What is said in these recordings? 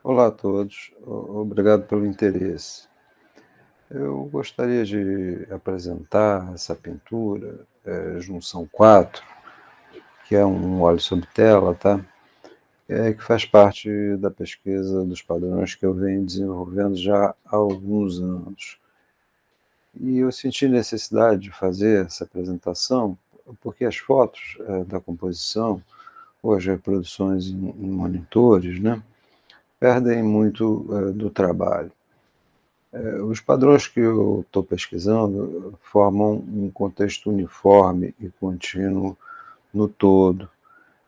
Olá a todos, obrigado pelo interesse. Eu gostaria de apresentar essa pintura, Junção 4, que é um óleo sobre tela, tá? Que faz parte da pesquisa dos padrões que eu venho desenvolvendo já há alguns anos. E eu senti necessidade de fazer essa apresentação porque as fotos da composição, ou as reproduções em monitores, né, perdem muito do trabalho. Os padrões que eu estou pesquisando formam um contexto uniforme e contínuo no todo,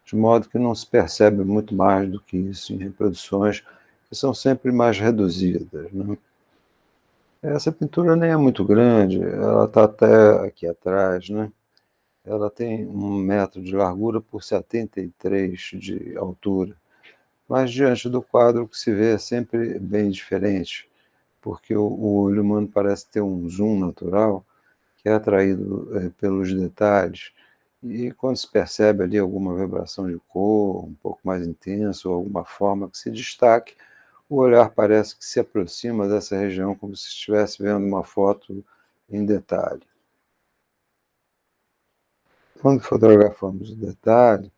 de modo que não se percebe muito mais do que isso em reproduções que são sempre mais reduzidas, né? Essa pintura nem é muito grande, ela está até aqui atrás, né? Ela tem 1 metro de largura por 73 de altura, mas diante do quadro o que se vê é sempre bem diferente, porque o olho humano parece ter um zoom natural que é atraído pelos detalhes, e quando se percebe ali alguma vibração de cor um pouco mais intensa ou alguma forma que se destaque, o olhar parece que se aproxima dessa região como se estivesse vendo uma foto em detalhe. Quando fotografamos o detalhe,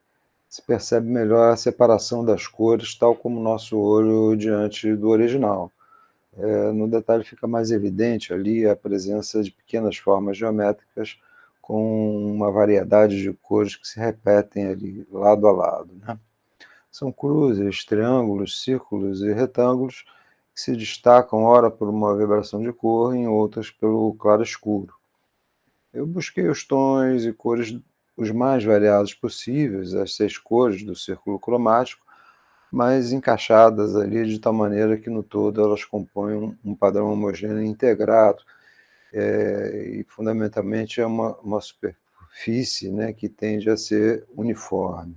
se percebe melhor a separação das cores, tal como o nosso olho diante do original. No detalhe fica mais evidente ali a presença de pequenas formas geométricas com uma variedade de cores que se repetem ali lado a lado, né? São cruzes, triângulos, círculos e retângulos que se destacam ora por uma vibração de cor, em outras pelo claro escuro. Eu busquei os tons e cores os mais variados possíveis, as 6 cores do círculo cromático, mas encaixadas ali de tal maneira que no todo elas compõem um padrão homogêneo integrado, e fundamentalmente é uma superfície, né, que tende a ser uniforme.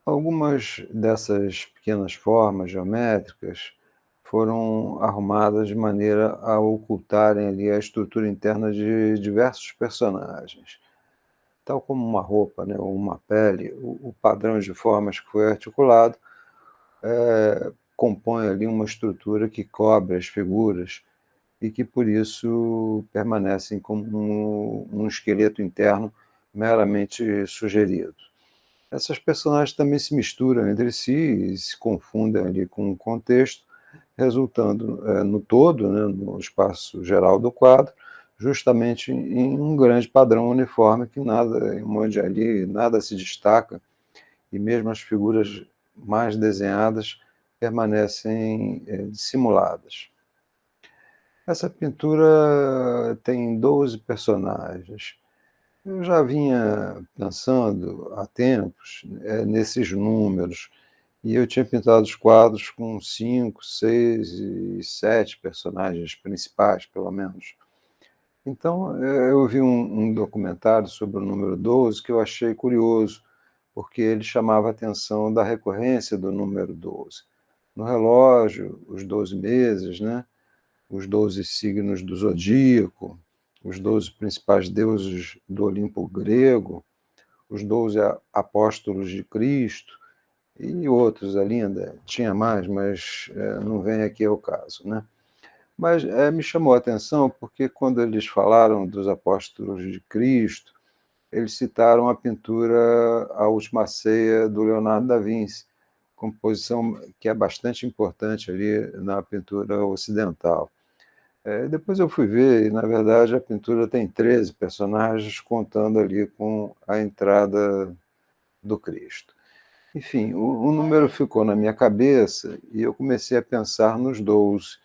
Algumas dessas pequenas formas geométricas foram arrumadas de maneira a ocultarem ali a estrutura interna de diversos personagens. Tal como uma roupa, né, ou uma pele, o padrão de formas que foi articulado compõe ali uma estrutura que cobre as figuras e que, por isso, permanecem como um esqueleto interno meramente sugerido. Essas personagens também se misturam entre si e se confundem ali com o contexto, resultando no todo, né, no espaço geral do quadro, justamente em um grande padrão uniforme que nada, onde ali nada se destaca, e mesmo as figuras mais desenhadas permanecem dissimuladas. Essa pintura tem 12 personagens. Eu já vinha pensando há tempos nesses números, e eu tinha pintado os quadros com 5, 6 e 7 personagens principais, pelo menos. Então, eu vi um documentário sobre o número 12 que eu achei curioso, porque ele chamava a atenção da recorrência do número 12. No relógio, os 12 meses, né? Os 12 signos do zodíaco, os 12 principais deuses do Olimpo grego, os 12 apóstolos de Cristo e outros ali ainda. Tinha mais, mas não vem aqui ao caso, né? Mas me chamou a atenção porque quando eles falaram dos apóstolos de Cristo, eles citaram a pintura A Última Ceia, do Leonardo da Vinci, composição que é bastante importante ali na pintura ocidental. Depois eu fui ver e, na verdade, a pintura tem 13 personagens, contando ali com a entrada do Cristo. Enfim, o número ficou na minha cabeça e eu comecei a pensar nos 12,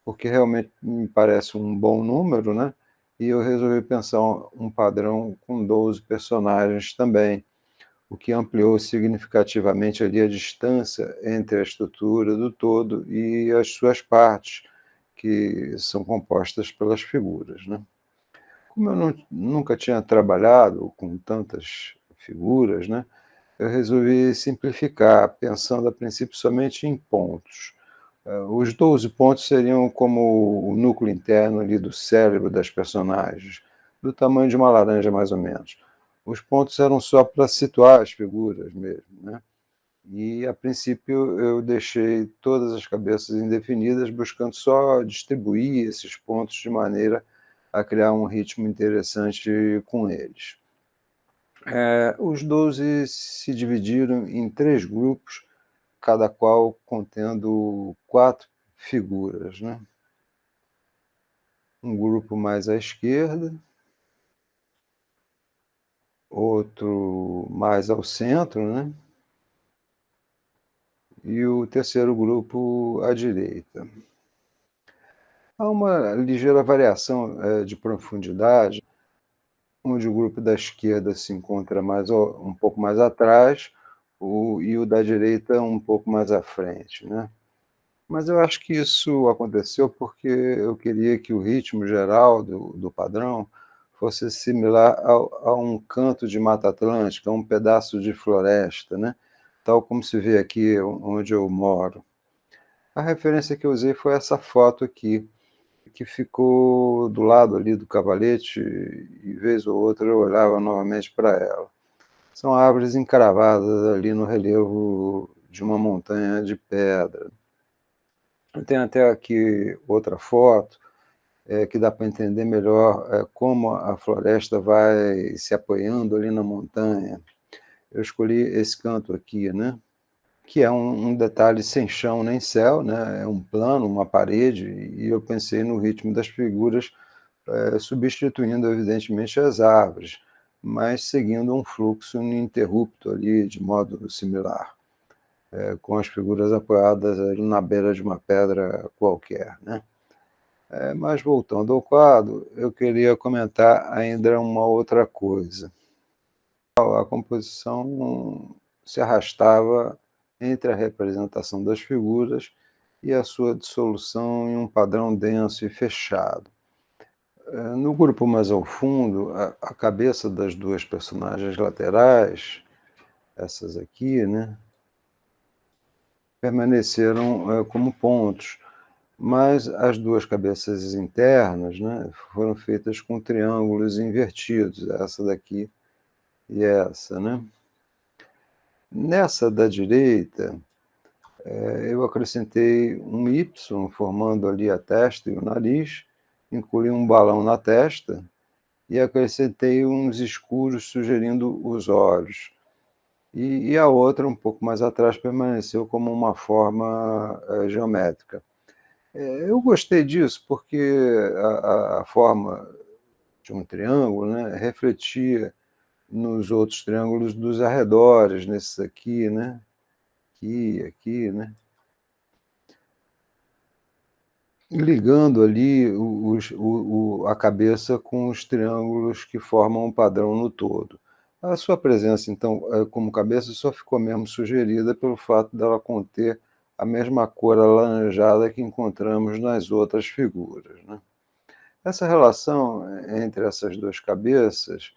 porque realmente me parece um bom número, né? E eu resolvi pensar um padrão com 12 personagens também, o que ampliou significativamente ali a distância entre a estrutura do todo e as suas partes, que são compostas pelas figuras, né? Como eu nunca tinha trabalhado com tantas figuras, né, eu resolvi simplificar, pensando a princípio somente em pontos. Os 12 pontos seriam como o núcleo interno ali do cérebro das personagens, do tamanho de uma laranja mais ou menos. Os pontos eram só para situar as figuras mesmo, né? E, a princípio, eu deixei todas as cabeças indefinidas, buscando só distribuir esses pontos de maneira a criar um ritmo interessante com eles. Os 12 se dividiram em 3 grupos, cada qual contendo 4 figuras, né? Um grupo mais à esquerda, outro mais ao centro, né? E o terceiro grupo à direita. Há uma ligeira variação de profundidade, onde o grupo da esquerda se encontra um pouco mais atrás, e o da direita um pouco mais à frente, né? Mas eu acho que isso aconteceu porque eu queria que o ritmo geral do padrão fosse similar a um canto de Mata Atlântica, a um pedaço de floresta, né? Tal como se vê aqui onde eu moro. A referência que eu usei foi essa foto aqui, que ficou do lado ali do cavalete, e vez ou outra eu olhava novamente para ela. São árvores encravadas ali no relevo de uma montanha de pedra. Eu tenho até aqui outra foto, que dá para entender melhor como a floresta vai se apoiando ali na montanha. Eu escolhi esse canto aqui, né? Que é um detalhe sem chão nem céu, né? É um plano, uma parede, e eu pensei no ritmo das figuras, substituindo evidentemente as árvores, mas seguindo um fluxo ininterrupto ali, de modo similar, com as figuras apoiadas ali na beira de uma pedra qualquer, né? Mas voltando ao quadro, eu queria comentar ainda uma outra coisa. A composição se arrastava entre a representação das figuras e a sua dissolução em um padrão denso e fechado. No grupo mais ao fundo, a cabeça das duas personagens laterais, essas aqui, né, permaneceram como pontos, mas as duas cabeças internas, né, foram feitas com triângulos invertidos, essa daqui e essa, né. Nessa da direita, eu acrescentei um Y, formando ali a testa e o nariz, incluí um balão na testa e acrescentei uns escuros sugerindo os olhos. E a outra, um pouco mais atrás, permaneceu como uma forma geométrica. Eu gostei disso porque a forma de um triângulo, né, refletia nos outros triângulos dos arredores, nesses aqui, né, aqui, né, ligando ali a cabeça com os triângulos que formam um padrão no todo. A sua presença, então, como cabeça, só ficou mesmo sugerida pelo fato dela conter a mesma cor alaranjada que encontramos nas outras figuras, né? Essa relação entre essas duas cabeças,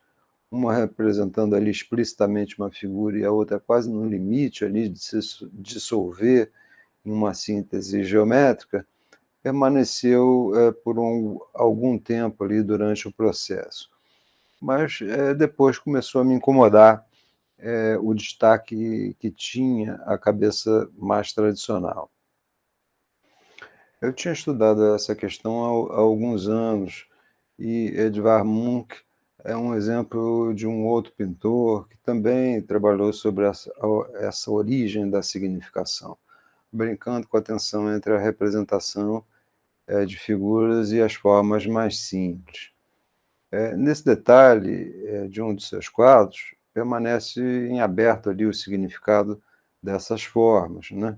uma representando ali explicitamente uma figura e a outra quase no limite ali de se dissolver em uma síntese geométrica, permaneceu por algum tempo ali durante o processo. Mas depois começou a me incomodar o destaque que tinha a cabeça mais tradicional. Eu tinha estudado essa questão há alguns anos, e Edvard Munch é um exemplo de um outro pintor que também trabalhou sobre essa origem da significação, brincando com a tensão entre a representação de figuras e as formas mais simples. Nesse detalhe de um de seus quadros, permanece em aberto ali o significado dessas formas, né?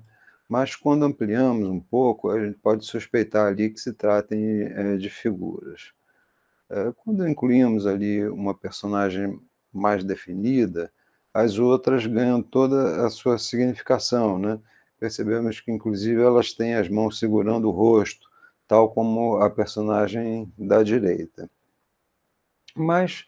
Mas quando ampliamos um pouco, a gente pode suspeitar ali que se tratem de figuras. Quando incluímos ali uma personagem mais definida, as outras ganham toda a sua significação, né? Percebemos que, inclusive, elas têm as mãos segurando o rosto, tal como a personagem da direita. Mas,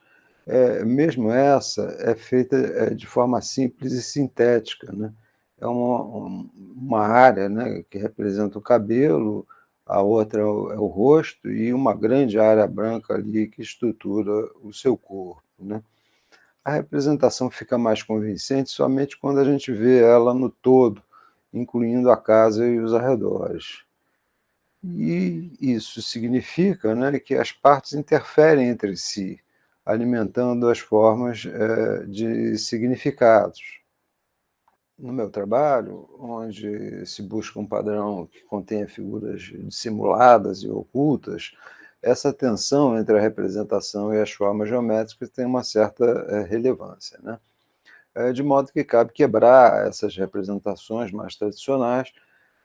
mesmo essa é feita de forma simples e sintética, né? É uma área, né, que representa o cabelo, a outra é o rosto, e uma grande área branca ali que estrutura o seu corpo, né? A representação fica mais convincente somente quando a gente vê ela no todo, incluindo a casa e os arredores. E isso significa, né, que as partes interferem entre si, alimentando as formas de significados. No meu trabalho, onde se busca um padrão que contenha figuras dissimuladas e ocultas, essa tensão entre a representação e as formas geométricas tem uma certa relevância, né? De modo que cabe quebrar essas representações mais tradicionais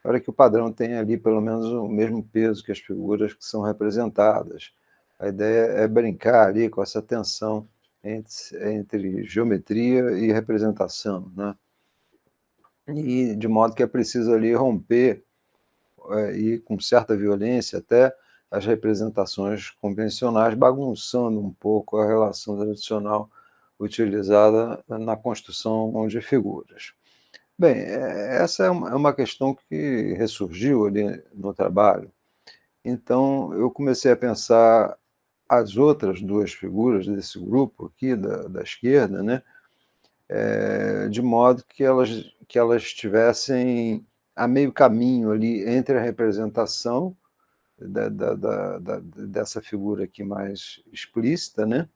para que o padrão tenha ali pelo menos o mesmo peso que as figuras que são representadas. A ideia é brincar ali com essa tensão entre geometria e representação, né? E de modo que é preciso ali romper e com certa violência até as representações convencionais, bagunçando um pouco a relação tradicional utilizada na construção de figuras. Bem, essa é uma questão que ressurgiu ali no trabalho, então eu comecei a pensar as outras duas figuras desse grupo aqui da esquerda, né, de modo que elas estivessem a meio caminho ali entre a representação dessa figura aqui mais explícita, né,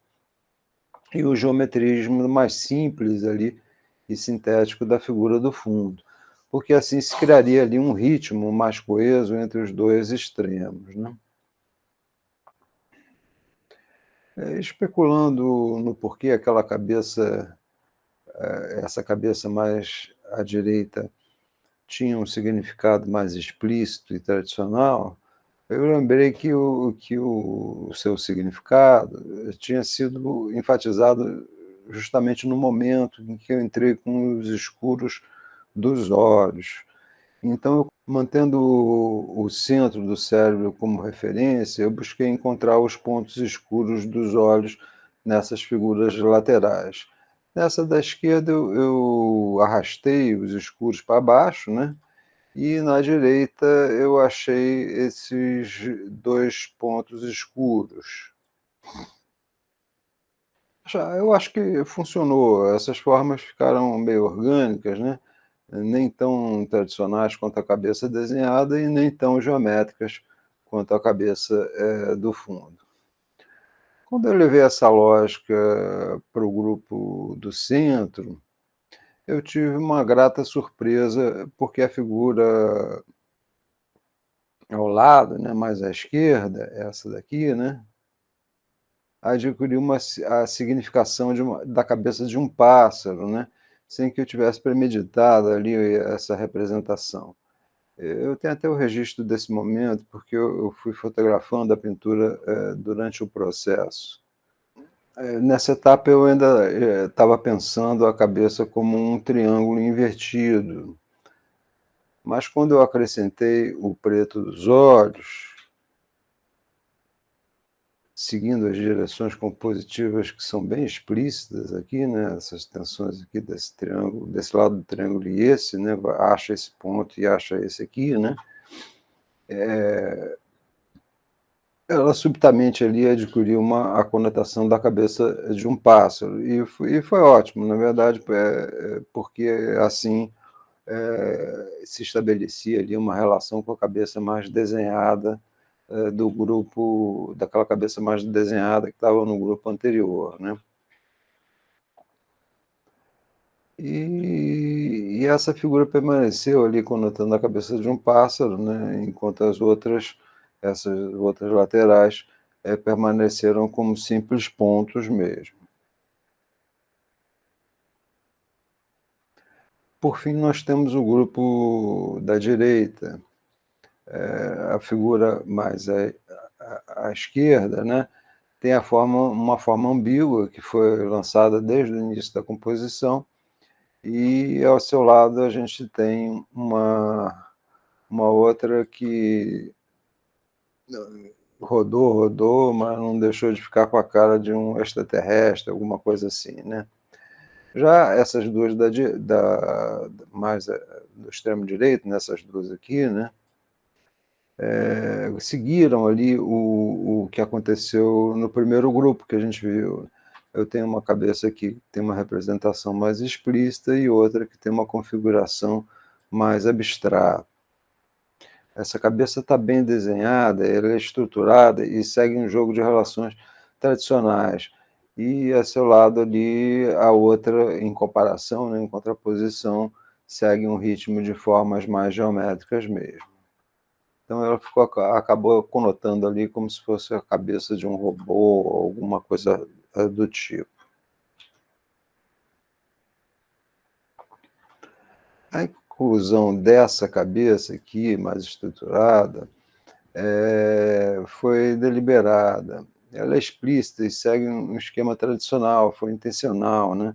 e o geometrismo mais simples ali e sintético da figura do fundo, porque assim se criaria ali um ritmo mais coeso entre os dois extremos, né? Especulando no porquê aquela cabeça, essa cabeça mais à direita tinha um significado mais explícito e tradicional, eu lembrei que o seu significado tinha sido enfatizado justamente no momento em que eu entrei com os escuros dos olhos. Então, eu, mantendo o centro do cérebro como referência, eu busquei encontrar os pontos escuros dos olhos nessas figuras laterais. Nessa da esquerda, eu arrastei os escuros para baixo, né? E na direita eu achei esses dois pontos escuros. Eu acho que funcionou. Essas formas ficaram meio orgânicas, né? Nem tão tradicionais quanto a cabeça desenhada e nem tão geométricas quanto a cabeça do fundo. Quando eu levei essa lógica para o grupo do centro, eu tive uma grata surpresa, porque a figura ao lado, né, mais à esquerda, essa daqui, né, adquiriu a significação da cabeça de um pássaro, né, sem que eu tivesse premeditado ali essa representação. Eu tenho até o registro desse momento, porque eu fui fotografando a pintura durante o processo. Nessa etapa eu ainda estava pensando a cabeça como um triângulo invertido, mas quando eu acrescentei o preto dos olhos, seguindo as direções compositivas que são bem explícitas aqui, né, essas tensões aqui desse triângulo, desse lado do triângulo e esse, né, acha esse ponto e acha esse aqui, né, ela subitamente ali adquiriu a conotação da cabeça de um pássaro, e foi ótimo, na verdade, porque assim se estabelecia ali uma relação com a cabeça mais desenhada do grupo, daquela cabeça mais desenhada que estava no grupo anterior, né? E essa figura permaneceu ali conotando a cabeça de um pássaro, né? Enquanto essas outras laterais, permaneceram como simples pontos mesmo. Por fim, nós temos o grupo da direita, a figura mais à esquerda, né? Tem uma forma ambígua que foi lançada desde o início da composição, e ao seu lado a gente tem uma outra que rodou, mas não deixou de ficar com a cara de um extraterrestre, alguma coisa assim, né? Já essas duas mais do extremo direito, nessas duas aqui, né? Seguiram ali o que aconteceu no primeiro grupo que a gente viu. eu tenho uma cabeça que tem uma representação mais explícita e outra que tem uma configuração mais abstrata. Essa cabeça está bem desenhada, ela é estruturada e segue um jogo de relações tradicionais. E a seu lado ali, a outra, em comparação, né, em contraposição, segue um ritmo de formas mais geométricas mesmo. Então ela acabou conotando ali como se fosse a cabeça de um robô ou alguma coisa do tipo. A inclusão dessa cabeça aqui, mais estruturada, foi deliberada. Ela é explícita e segue um esquema tradicional, foi intencional, né?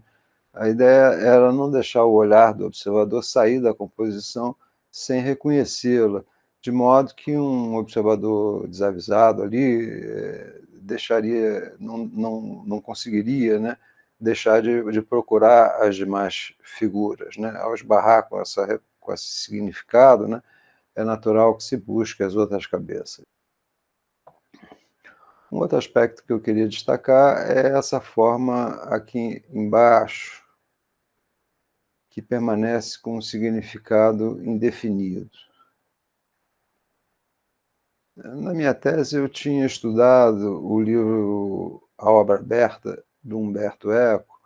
A ideia era não deixar o olhar do observador sair da composição sem reconhecê-la, de modo que um observador desavisado ali deixaria, não conseguiria, né, deixar de procurar as demais figuras, né? Ao esbarrar com esse significado, né, é natural que se busque as outras cabeças. Um outro aspecto que eu queria destacar é essa forma aqui embaixo, que permanece com um significado indefinido. Na minha tese, eu tinha estudado o livro A Obra Aberta, do Humberto Eco,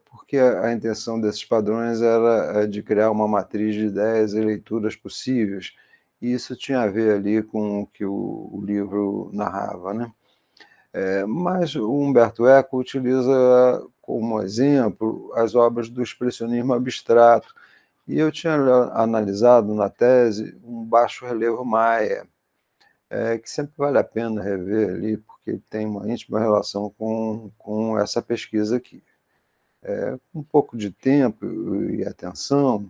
porque a intenção desses padrões era de criar uma matriz de ideias e leituras possíveis, e isso tinha a ver ali com o que o livro narrava, né? Mas o Humberto Eco utiliza como exemplo as obras do expressionismo abstrato, e eu tinha analisado na tese um baixo relevo maia, que sempre vale a pena rever ali, porque tem uma íntima relação com essa pesquisa aqui. Um pouco de tempo e atenção,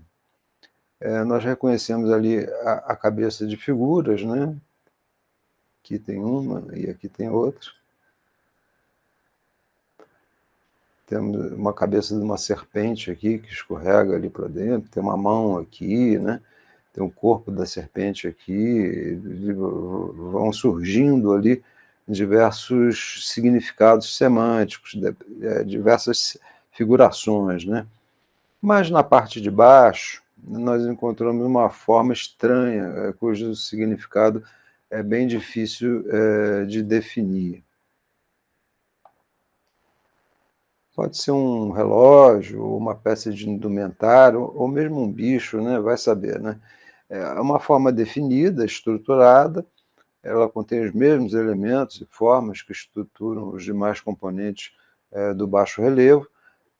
nós reconhecemos ali a cabeça de figuras, né? Aqui tem uma e aqui tem outra. Temos uma cabeça de uma serpente aqui que escorrega ali para dentro, tem uma mão aqui, né? Tem o corpo da serpente aqui, vão surgindo ali diversos significados semânticos, diversas figurações, né? Mas na parte de baixo, nós encontramos uma forma estranha, cujo significado é bem difícil de definir. Pode ser um relógio, uma peça de indumentário, ou mesmo um bicho, né? Vai saber, né? É uma forma definida, estruturada, ela contém os mesmos elementos e formas que estruturam os demais componentes do baixo relevo,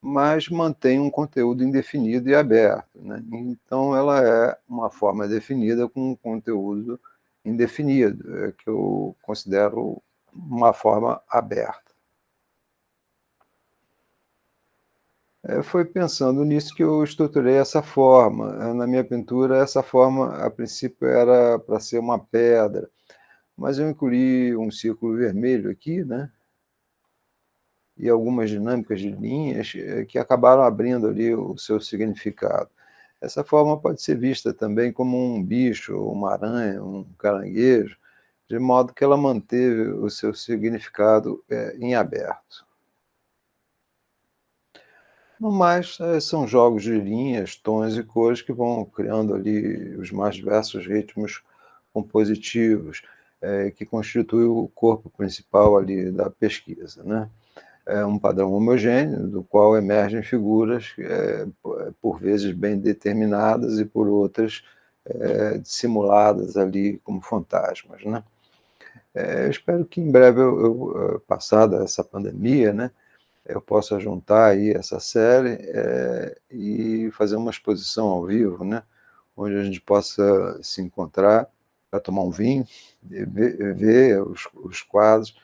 mas mantém um conteúdo indefinido e aberto, né? Então ela é uma forma definida com um conteúdo indefinido, que eu considero uma forma aberta. Foi pensando nisso que eu estruturei essa forma. Na minha pintura, essa forma, a princípio, era para ser uma pedra, mas eu incluí um círculo vermelho aqui, né? E algumas dinâmicas de linhas que acabaram abrindo ali o seu significado. Essa forma pode ser vista também como um bicho, uma aranha, um caranguejo, de modo que ela manteve o seu significado em aberto. No mais, são jogos de linhas, tons e cores que vão criando ali os mais diversos ritmos compositivos, que constituem o corpo principal ali da pesquisa, né? É um padrão homogêneo, do qual emergem figuras, por vezes bem determinadas e por outras dissimuladas ali como fantasmas, né? Eu espero que em breve, passada essa pandemia, né, eu possa juntar aí essa série e fazer uma exposição ao vivo, né, onde a gente possa se encontrar para tomar um vinho, ver os quadros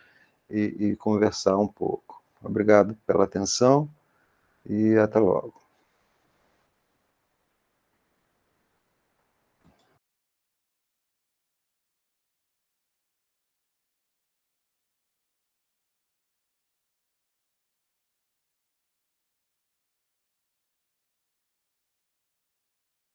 e conversar um pouco. Obrigado pela atenção e até logo.